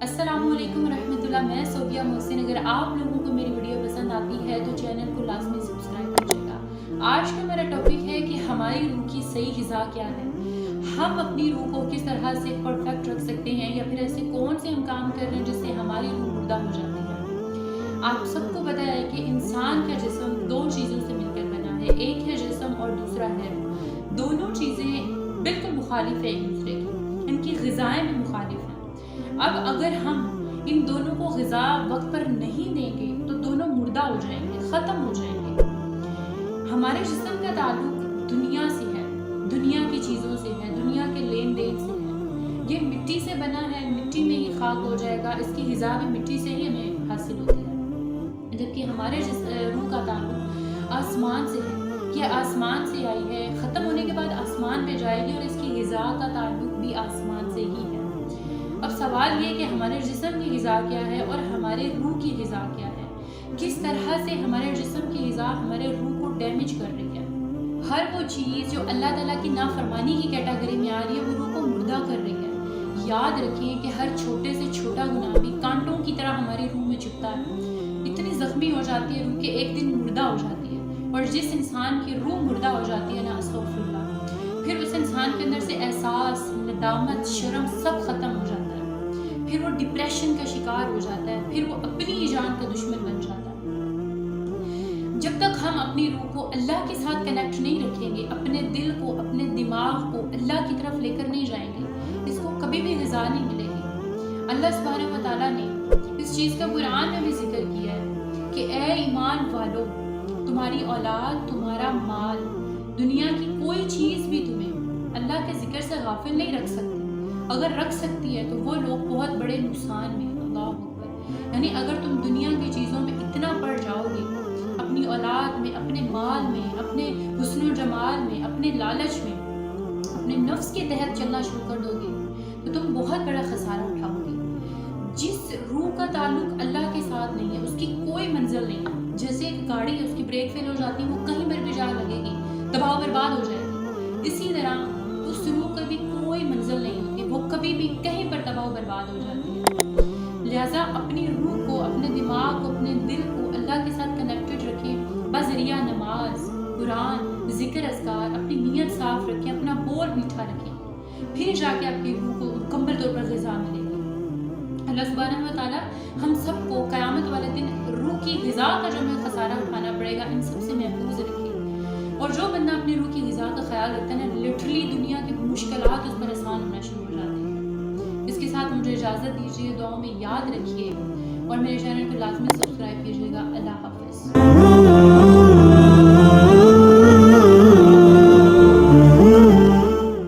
अस्सलामुअलैकुम रहमतुल्लाह। मैं सोबिया मोहसिन। अगर आप लोगों को मेरी वीडियो पसंद आती है तो चैनल को लाजमी सब्सक्राइब कीजिएगा। आज का मेरा टॉपिक है कि हमारी रूह की सही ग़िज़ा क्या है। हम अपनी रूह को किस तरह से परफेक्ट रख सकते हैं, या फिर ऐसे कौन से हम काम कर रहे हैं जिससे हमारी रूह मुर्दा हो जाती है। आप सबको पता है कि इंसान का जिस्म दो चीज़ों से मिलकर बना है, एक है जिस्म और दूसरा है रूह। दोनों चीज़ें बिल्कुल मुखालिफ है एक दूसरे की, इनकी ग़िज़ाएँ भी मुखालिफ हैं। अब अगर हम इन दोनों को ग़िज़ा वक्त पर नहीं देंगे तो दोनों मुर्दा हो जाएंगे, ख़त्म हो जाएंगे। हमारे जिस्म का ताल्लुक दुनिया से है, दुनिया की चीज़ों से है, दुनिया के लेन देन से है। ये मिट्टी से बना है, मिट्टी में ही खाक हो जाएगा, इसकी ग़िज़ा भी मिट्टी से ही हमें हासिल होती है। जबकि हमारे रूह का ताल्लुक आसमान से है, ये आसमान से आई है, ख़त्म होने के बाद आसमान पे जाएगी, और इसकी ग़िज़ा का ताल्लुक भी आसमान से ही है। अब सवाल ये कि हमारे जिस्म की ग़िज़ा क्या है और हमारे रूह की ग़िज़ा क्या है। किस तरह से हमारे जिस्म की ग़िज़ा हमारे रूह को डैमेज कर रही है। हर वो चीज़ जो अल्लाह ताला की नाफरमानी की कैटेगरी में आ रही है, वो रूह को मुर्दा कर रही है। याद रखिए कि हर छोटे से छोटा गुनाह भी कांटों की तरह हमारी रूह में चुभता है। इतनी ज़ख्मी हो जाती है रूह कि एक दिन मुर्दा हो जाती है। और जिस इंसान की रूह मुर्दा हो जाती है ना, अस्तग़फिरुल्लाह, फिर उस इंसान के अंदर से एहसास, नदामत, शर्म सब ख़त्म हो जाता है। फिर वो डिप्रेशन का शिकार हो जाता है, फिर वो अपनी ही जान का दुश्मन बन जाता है। जब तक हम अपनी रूह को अल्लाह के साथ कनेक्ट नहीं रखेंगे, अपने दिल को, अपने दिमाग को अल्लाह की तरफ लेकर नहीं जाएंगे, इसको कभी भी ग़िज़ा नहीं मिलेगी। अल्लाह सुब्हानहू व तआला ने इस चीज़ का कुरान में भी जिक्र किया है कि ए ईमान वालों, तुम्हारी औलाद, तुम्हारा माल, दुनिया की कोई चीज़ भी तुम्हें अल्लाह के ज़िक्र से गाफिल नहीं रख सकती। अगर रख सकती है तो वो लोग बहुत बड़े नुकसान में हैं। अल्लाह अकबर। यानी अगर तुम दुनिया की चीज़ों में इतना पड़ जाओगे, अपनी औलाद में, अपने माल में, अपने हुस्न जमाल में, अपने लालच में, अपने नफ्स के तहत चलना शुरू कर दोगे तो तुम बहुत बड़ा खसारा उठाओगे। जिस रूह का ताल्लुक अल्लाह के साथ नहीं है, उसकी कोई मंजिल नहीं है। जैसे एक गाड़ी है, उसकी ब्रेक फेल हो जाती है, वो कहीं पर भी जा लगेगी, तबाह बर्बाद हो जाएगी। इसी तरह उस रूह की भी कोई मंजिल नहीं होती, वो कभी भी कहीं पर तबाह बर्बाद हो जाती है। लिहाजा अपनी रूह को, अपने दिमाग को, अपने दिल को अल्लाह के साथ कनेक्टेड रखें बज़रिया नमाज, कुरान, ज़िक्र, अज़कार। अपनी नीयत साफ़ रखें, अपना बोल मीठा रखें, फिर जाके आपकी रूह को मुकम्मल तौर पर ग़िज़ा मिलेगी। अल्लाह सुब्हानहू व तआला हम सबको क़यामत वाले दिन रूह की ग़िज़ा का जो हमें खसारा उठाना पड़ेगा, इन सब से महफूज रखें। और जो बंदा अपनी रूह की ग़िज़ा का ख्याल रखता है ना, लिटरली दुनिया की मुश्किलात उस पर आसान होना शुरू हो जाती हैं। इसके साथ मुझे इजाज़त दीजिए, दुआओं में याद रखिए और मेरे चैनल को लाजमी सब्सक्राइब कीजिएगा। अल्लाह हाफ़िज़।